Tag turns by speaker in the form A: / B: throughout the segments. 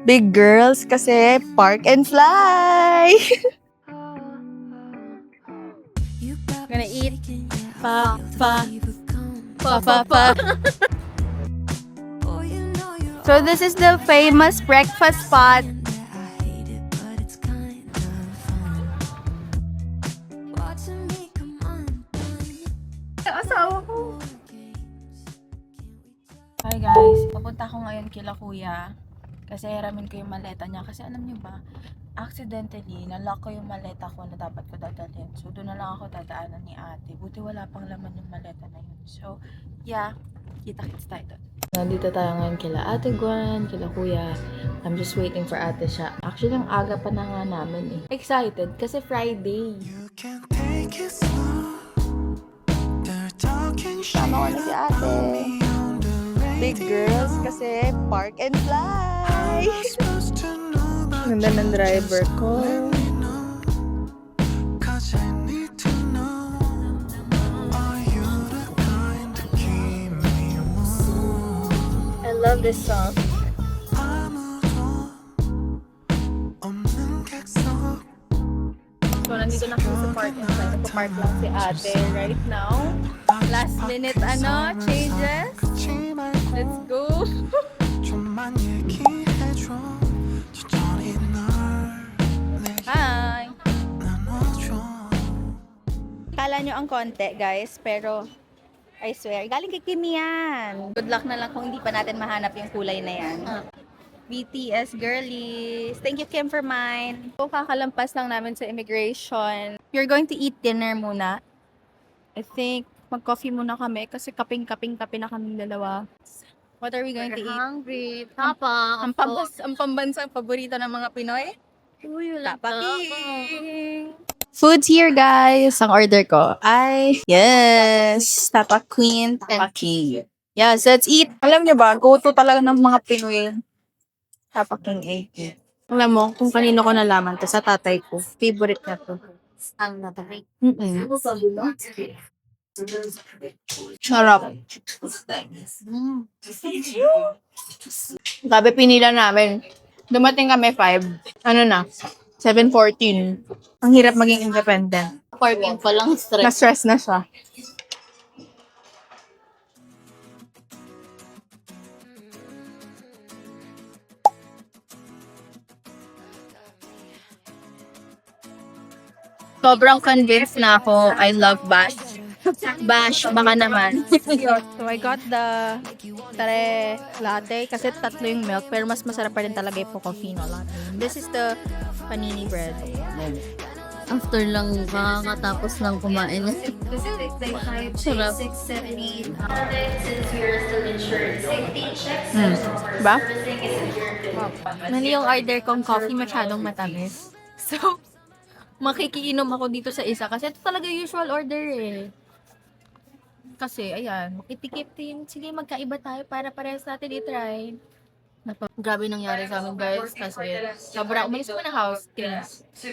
A: Big girls kasi park and fly!
B: Gonna eat pa.
A: So this is the famous breakfast spot. Asawa ko. Hi guys, papunta ako ngayon kila kuya. Kasi hiramin ko yung maleta niya. Kasi alam niyo ba, accidentally, nalock ko yung maleta ko na dapat ko dadalhin. So doon na lang ako dadaanan ni ate. Buti wala pang laman yung maleta na yun. So, yeah, kita-kits tayo doon. Nandito tayo ngayon kila ate Gwen, kila kuya. I'm just waiting for ate siya. Actually, ang aga pa na nga namin eh. Excited kasi Friday. Tama ko na si ate. Big girls kasi park and fly. Ganda ng driver ko. I love this song. So, nandito na kami sa park and fly. Nagpa-park lang si ate right now. Last minute, changes. Let's go. Hi! Kala nyo ang konti, guys, pero I swear, galing kay Kim yan. Good luck na lang kung hindi pa natin mahanap yung kulay na yan. BTS girlies. Thank you, Kim, for mine. So, kakalampas lang namin sa immigration. We're going to eat dinner muna. I think mag-coffee muna kami kasi kaping-kape na kami dalawa. What are we going to eat?
B: Hungry. Tapa.
A: Ang pambansang paborito ng mga Pinoy?
B: Tapa
A: King! Food's here, guys! Ang order ko ay, yes! Tapa Queen, Tapa King. Yes, let's eat! Alam niyo ba, go-to talaga ng mga Pinoy, Tapa King 8. Alam mo, kung kanino ko nalaman to, sa tatay ko. Favorite na to.
B: Ang natari.
A: Sarap. Sabi pinila namin. Dumating kami 5. Ano na? 7:14. Ang hirap maging independent.
B: Parking pa lang stress.
A: Na-stress na siya. Sobrang convinced na ako. I love Bash. Bash, baka naman. So I got the tare latte kasi tatlo yung milk pero mas masarap pa rin talaga yung Pocofino latte. This is the panini bread.
B: After lang kakatapos lang kumain. Sarap.
A: Ba? Mali yung order kong coffee masyadong matamis. So, makikiinom ako dito sa isa kasi ito talaga usual order eh. Kasi, ayan, makipikip din. Sige, magkaiba tayo para parehas natin i-try. Grabe nangyari sa amin, guys. Kasi, sobrang umalis ko na house.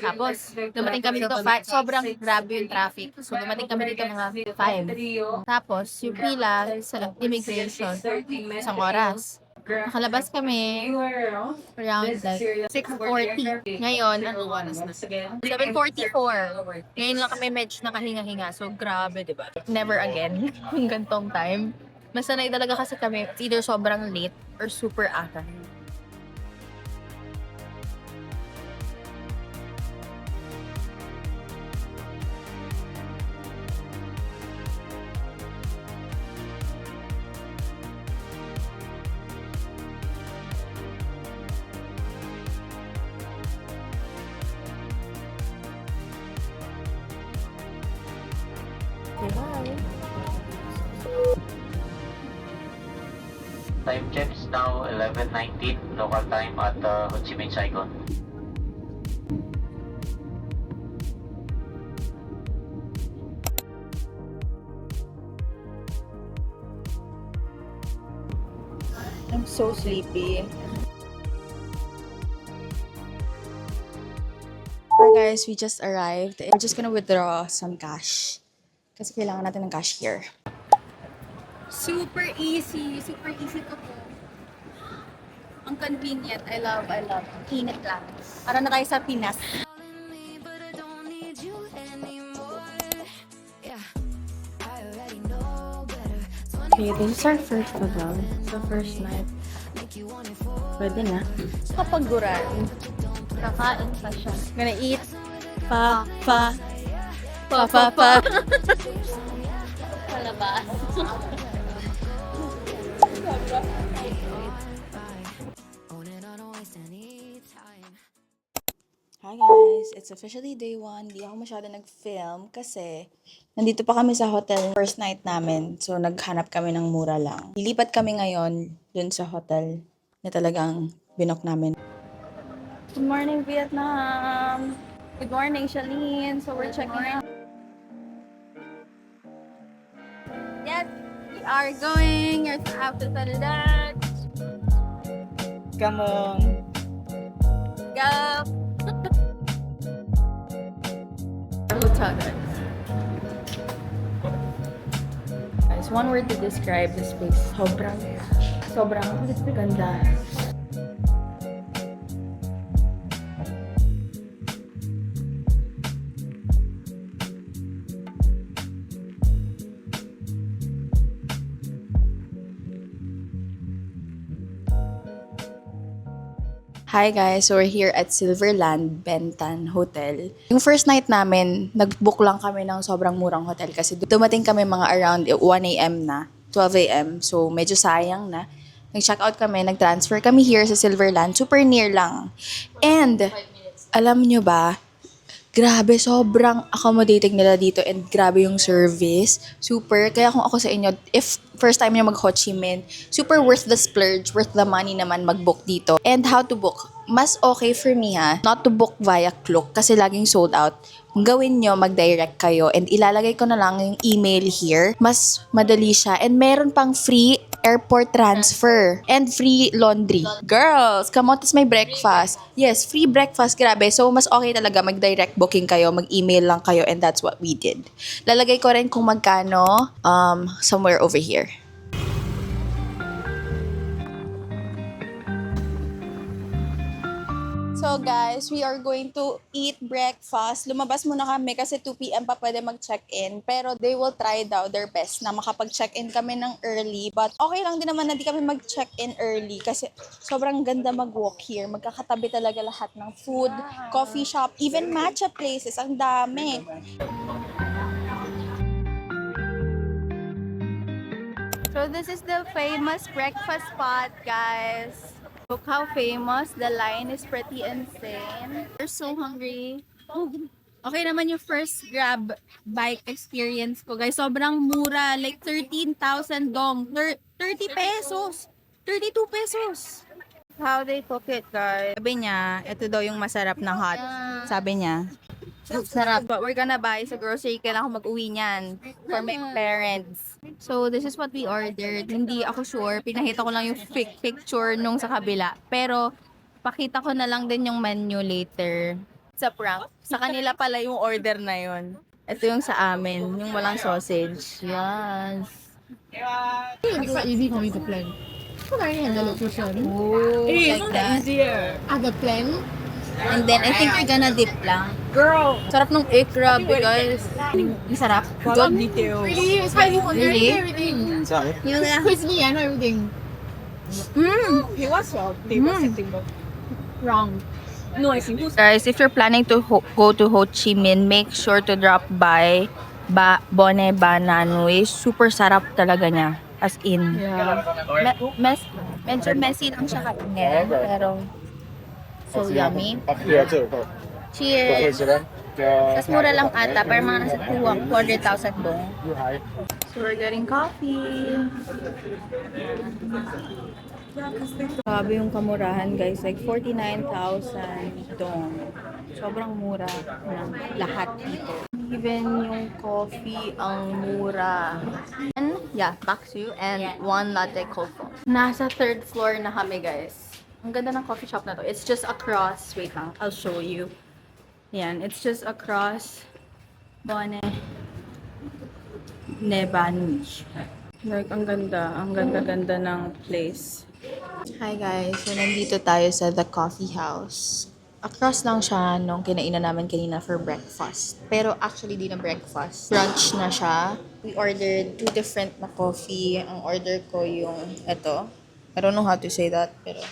A: Tapos, dumating kami dito, sobrang grabe yung traffic. So, dumating kami dito mga 5. Tapos, yung pila sa immigration, 1 oras. Nakalabas kami around like 6:40. Ngayon, ano oras na? 7:44. Ngayon lang kami medyo nakahinga-hinga. So, grabe, di ba? Never again. Yung gantong time. Masanay talaga kasi kami, it's either sobrang late or super aga.
C: Time check is now 11:19 local time at Ho Chi Minh, Saigon.
A: I'm so sleepy. Hi guys, we just arrived. We're just gonna withdraw some cash. Kasi kailangan natin ng cash here. Super easy to po. Ang Ang convenient. I love. Init lang. Para na tayo sa Pinas.
D: Okay, this is our first hotel. So first night. Pwede na.
A: Kapagguran.
B: Kakain pa siya.
A: Gonna eat.
D: Pa.
B: Palabas.
D: Hi guys! It's officially day 1. Di ako masyado nag-film kasi nandito pa kami sa hotel first night namin. So naghanap kami ng mura lang. Lilipat kami ngayon dun sa hotel na talagang binok namin.
A: Good morning, Vietnam. Good morning, Shalene. So we're checking out. Yes, we are going after Saladad.
D: Come on!
A: Go! Hotel, guys, one word to describe this place. Sobrang ganda.
D: Hi guys! So we're here at Silverland Bentan Hotel. Yung first night namin, nag-book lang kami ng sobrang murang hotel kasi dumating kami mga around 1 a.m. na, 12 a.m. So medyo sayang na. Nag-check out kami, nag-transfer kami here sa Silverland. Super near lang. And, alam nyo ba, grabe, sobrang accommodating nila dito and grabe yung service. Super. Kaya kung ako sa inyo, if first time nyo mag Ho Chi Minh, super worth the splurge, worth the money naman mag-book dito. And how to book? Mas okay for me not to book via Klook kasi laging sold out. Kung gawin nyo, mag-direct kayo and ilalagay ko na lang yung email here. Mas madali siya and meron pang free airport transfer and free laundry. Girls, come on, this may breakfast. Yes, free breakfast, grabe. So, mas okay talaga mag-direct booking kayo, mag-email lang kayo and that's what we did. Lalagay ko rin kung magkano somewhere over here. So guys, we are going to eat breakfast. Lumabas muna kami kasi 2 p.m. pa pwede mag-check-in. Pero they will try daw their best na makapag-check-in kami ng early. But okay lang din naman na di kami mag-check-in early kasi sobrang ganda mag-walk here. Magkakatabi talaga lahat ng food, coffee shop, even matcha places. Ang dami.
A: So this is the famous breakfast spot, guys. Look how famous. The line is pretty insane. We're so hungry. Okay naman yung first Grab bike experience ko, guys. Sobrang mura. Like 13,000 dong. 30 pesos. 32 pesos. How they cook it, guys. Sabi niya, ito daw yung masarap na hot. Sabi niya.
B: Sarap.
A: But we're gonna buy sa grocery. Kailangan ko mag-uwi niyan for my parents. So, this is what we ordered. Hindi ako sure. Pinakita ko lang yung fake picture nung sa kabila. Pero, pakita ko na lang din yung menu later. Sa prank. Sa kanila pala yung order na yun. Ito yung sa amin. Yung walang sausage.
B: Yes.
E: It's not easy for me to plan. Because I already have the location.
A: Oh, like that.
E: I have a plan.
A: And then, I think we're gonna dip lang. Girl! Sarap ng egg crab, guys. Masarap. Good details.
E: Really? It's spicy for you.
A: Really?
E: Everything.
A: Yun na.
E: Crispy, I know everything.
F: He was salty, but something but
E: Wrong.
F: no, I think
A: Guys, if you're planning to go to Ho Chi Minh, make sure to drop by Bone Bananoy. Super sarap talaga niya. As in.
E: Yeah.
A: Medyo messy lang siya kainin. Pero, so yummy. Cheers! Mas mura lang ata. Pero mga nasa 200,000 dong. So we're getting coffee. Grabe yung kamurahan, guys. Like 49,000 dong. Sobrang mura ng lahat dito. Even yung coffee ang mura. And yeah, baksu and 1 latte cold foam. Nasa 3rd floor na kami, guys. Ang ganda ng coffee shop na to. It's just across. Wait lang, I'll show you. Yan, it's just across Bone Nebanui. Like, ang ganda ng place.
D: Hi guys, so nandito tayo sa The Coffee House. Across lang siya nung kinainan namin kanina for breakfast. Pero actually di na breakfast. Brunch na siya. We ordered 2 different na coffee. Ang order ko yung ito. I don't know how to say that, pero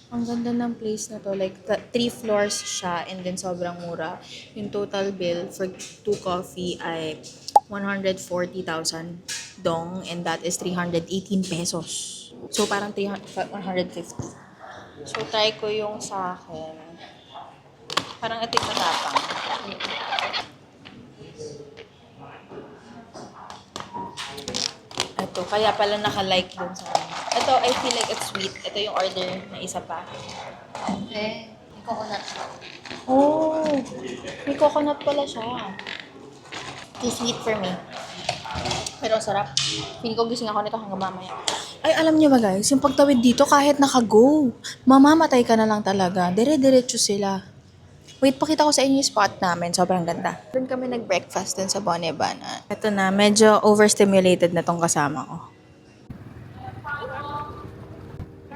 D: ang ganda ng place na to. Like, 3 floors siya and then sobrang mura. Yung total bill for 2 coffee ay 140,000 dong and that is 318 pesos. So, parang 150. So, try ko yung sa akin. Parang ito yung matapang. Ito, kaya pala naka-like dun sa akin. Ito, I feel like it's sweet. Ito yung order na isa pa.
B: Okay. Coconut.
D: Oh, may coconut pala siya. Too sweet for me. Pero sarap. Feeling ko gising ako nito hanggang mamaya. Ay, alam niyo ba guys, yung pagtawid dito kahit naka-go, mamamatay ka na lang talaga. Dire-diretso sila. Wait, pakita ko sa inyo yung spot namin. Sobrang ganda. Doon kami nag-breakfast dun sa Bonebana. Ito na, medyo overstimulated na tong kasama ko.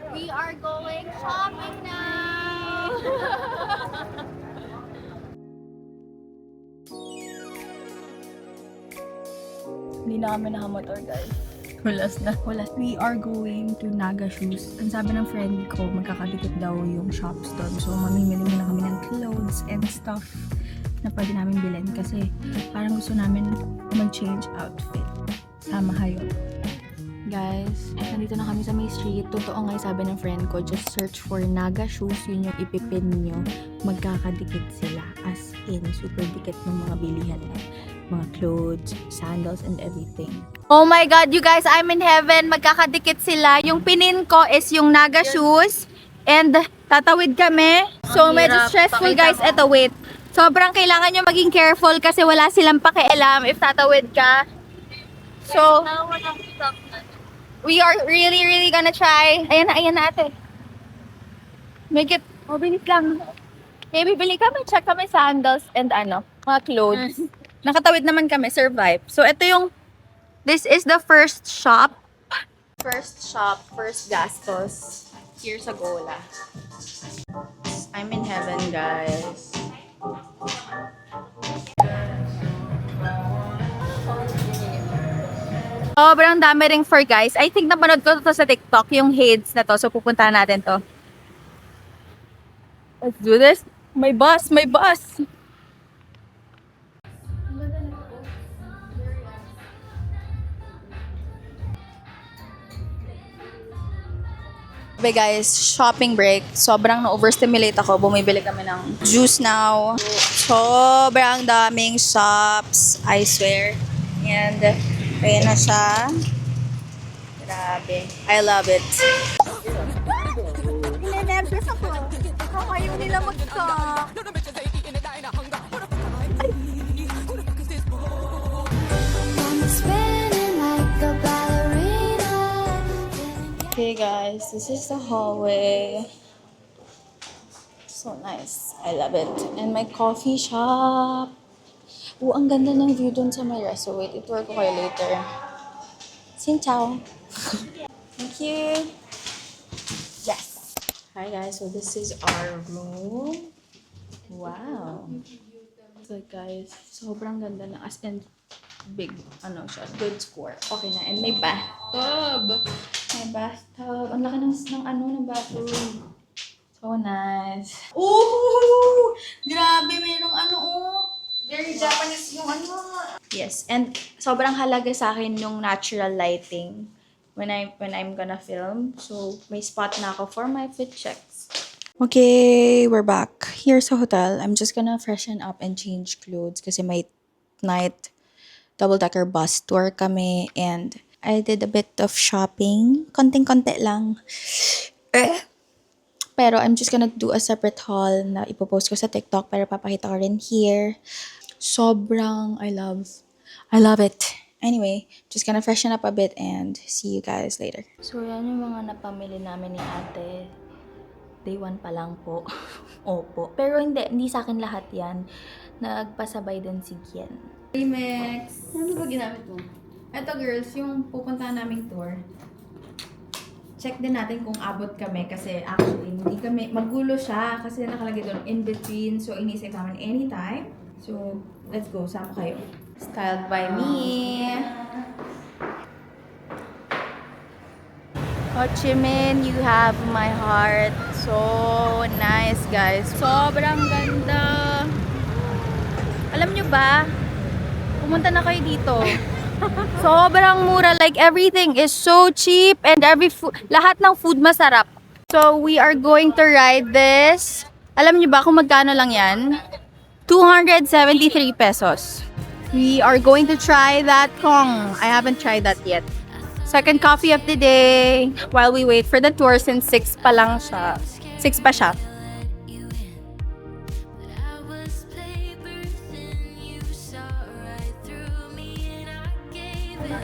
A: We are going shopping now!
D: Hindi na kami nakamotor guys.
A: Hulas na. Hulas. We are going to Naga Shoes. Ang sabi ng friend ko, magkakadikit daw yung shops doon. So, mamimili muna kami ng clothes and stuff na pwede namin bilhin. Kasi parang gusto namin mag-change outfit. Sama kayo. Guys, nandito na kami sa may street. Totoo nga yung sabi ng friend ko, just search for Naga Shoes. Yun yung ipipin nyo. Magkakadikit sila. As in, super dikit ng mga bilihan na. Mga clothes, sandals, and everything. Oh my God, you guys, I'm in heaven. Magkakadikit sila. Yung pinin ko is yung Naga Shoes. And tatawid kami. So, medyo stressful guys. Eto, wait. Sobrang kailangan nyo maging careful kasi wala silang pakialam if tatawid ka. So, we are really gonna try. Ayan na ate. Make it, bilis lang. Okay, bibili kami, check kami sandals and mga clothes. Nakatawid naman kami, survive. So, this is the first shop. First gastos. Here sa Gola. I'm in heaven, guys. Sobrang dami ring for guys. I think napanood ko to sa TikTok, yung Hades na to. So, pupuntahan natin to. Let's do this. May bus! Okay guys, shopping break. Sobrang na-overstimulate ako. Bumibili kami ng juice now. Sobrang daming shops, I swear. And, ayan na siya. Grabe. I love it. Ninervous ako. Ayaw nila mag-stop. Okay guys, this is the hallway. So nice. I love it. And my coffee shop. Oh, ang ganda ng view dun sa may resto. Wait, itour ko kayo later. Xin chào. Thank you. Yes. Hi guys, so this is our room. Wow. So guys, sobrang ganda na. As in, big, siya, good score. Okay na. And may bathtub. May bathtub. Ang laki ng bathroom. So nice. Ooh! Grabe, merong very Japanese yung Yes, and sobrang halaga sa akin yung natural lighting when I'm gonna film. So, may spot na ako for my fit checks. Okay, we're back here sa hotel. I'm just gonna freshen up and change clothes kasi may night double-decker bus tour kami and I did a bit of shopping. Konting-konti lang. Pero I'm just gonna do a separate haul na ipopost ko sa TikTok pero papakita ko rin here. Sobrang I love it. Anyway, just gonna freshen up a bit and see you guys later. So, yan yung mga napamili namin ni ate. Day 1 pa lang po. Opo. Pero hindi sa akin lahat yan. Nagpasabay din si Gien. Max, ano ba ginamit mo? Eto girls, yung pupuntahan naming tour.
D: check din natin kung abot kami kasi actually hindi kami, magulo siya kasi nakalagay doon in between. So, inisip namin anytime. So, let's go. Sama kayo. Styled by me. Ho Chi Minh, you have my heart. So nice, guys. Sobrang ganda. Alam nyo ba, pumunta na kayo dito. Sobrang mura. Like, everything is so cheap and lahat ng food masarap. So, we are going to ride this. Alam nyo ba kung magkano lang yan? 273 pesos. We are going to try that Kong. I haven't tried that yet. Second coffee of the day while we wait for the tour since 6 pa lang siya. 6 pa siya.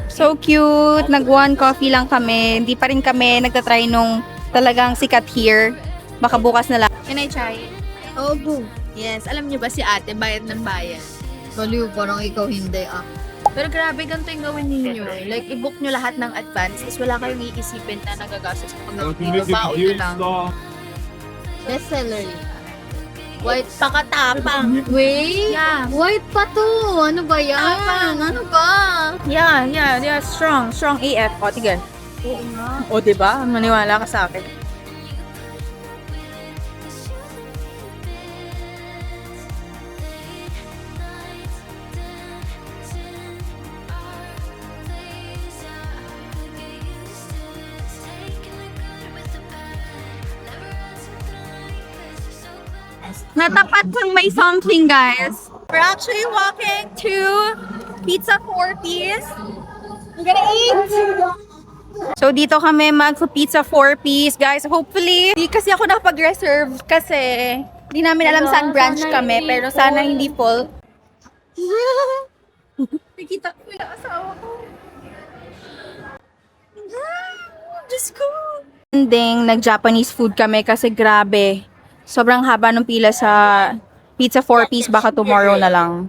D: So cute. Nag-one coffee lang kami. Hindi pa rin kami nagtatry nung talagang sikat here. Baka bukas na lang. Can I try?
A: Oh, boom. Yes, alam niyo ba si ate, bayad ng bayad.
B: Baliw, parang ikaw hindi
A: Pero grabe, ganito yung gawin ninyo. Like, i-book nyo lahat ng advance, is wala kayong iisipin na nagagastos pag dito, baon na lang.
B: Best seller yun.
A: White, pakatapang.
B: Wait!
A: Yeah.
B: White pa to! Ano ba yan? Ano ba?
A: Yeah, strong AF. O, tigil.
B: Oo nga.
A: O, diba? Maniwala ka sa akin. Natapat ng may something, guys. We're actually walking to Pizza 4-piece. I'm gonna eat! So, dito kami mag-pizza 4-piece, guys. Hopefully, di kasi ako nakapag-reserve kasi di namin alam saan branch kami. Pero sana hindi full. Nakita ko yung asawa ko. Diyos ko. Ending, nag-Japanese food kami kasi grabe. Sobrang haba ng pila sa pizza 4-piece, baka tomorrow na lang.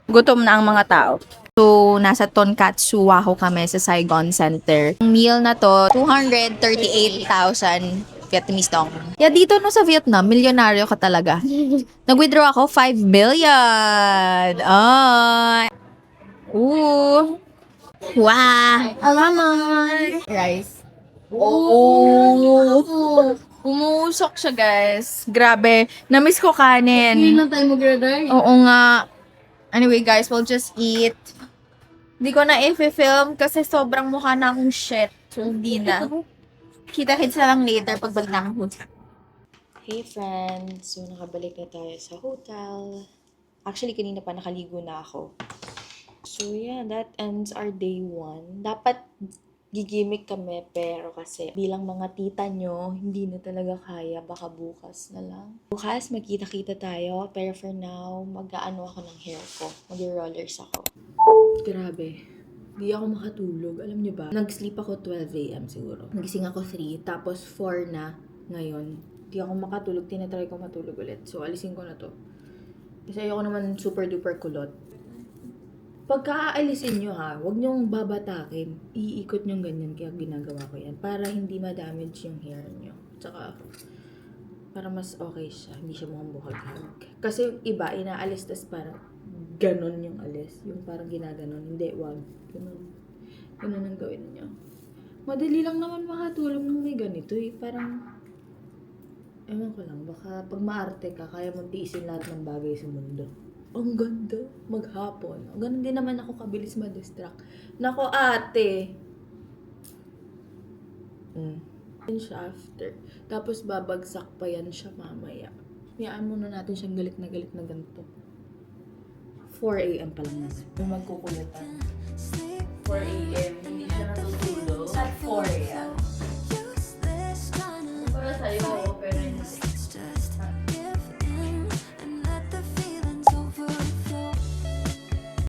A: Gutom na ang mga tao. So, nasa Tonkatsu Wahoo kami sa Saigon Center. Ang meal na to, 238,000 Vietnamese dong. Yeah, dito no sa Vietnam, milyonaryo ka talaga. Nag-withdraw ako, 5 billion. Ah. Ooh. Wow. Alaman. Rice. Oh. Umusok siya, guys. Grabe. Namiss ko kanin.
B: Hindi na tayo mag-ready.
A: Oo nga. Anyway, guys, we'll just eat. Hindi ko na i-film kasi sobrang mukha na akong shit. So, hindi na. Kita-kits na lang later pagbalik na akong hotel.
D: Hey friends! So, nakabalik na tayo sa hotel. Actually, kanina pa nakaligo na ako. So, yeah, that ends our day 1. Dapat gigimik kami, pero kasi bilang mga tita nyo, hindi na talaga kaya. Baka bukas na lang. Bukas, magkita-kita tayo. Pero for now, mag-aano ako ng hair ko. Mag-rollers ako. Grabe. Di ako makatulog. Alam nyo ba? Nag-sleep ako 12 a.m. siguro. Nagising ako 3, tapos 4 na ngayon. Di ako makatulog. Tinatry ko matulog ulit. So, alisin ko na to. Kasi ayoko naman super duper kulot. Pagka aalisin nyo ha, huwag nyong babatakin. Iikot nyong ganyan, kaya ginagawa ko yan. Para hindi ma-damage yung hair nyo. Tsaka, para mas okay siya. Hindi siya mukhang buhag-hag. Kasi yung iba, inaalis, tas parang ganon yung alis. Yung parang ginaganon. Hindi, wag. Ganon. Ganon ang gawin nyo. Madali lang naman makatulog nung may ganito eh. Parang, ewan ko lang, baka pag maarte ka, kaya mong tiisin lahat ng bagay sa mundo. Ang ganda. Maghapon. Ganun din naman ako kabilis ma-distract. Nako, ate. Yan siya after. Tapos babagsak pa yan siya mamaya. Hayaan muna natin siyang galit na ganito. 4 a.m. pa lang naman. Yung magkukulatan. 4 a.m. Hindi siya natutulog. At 4 a.m.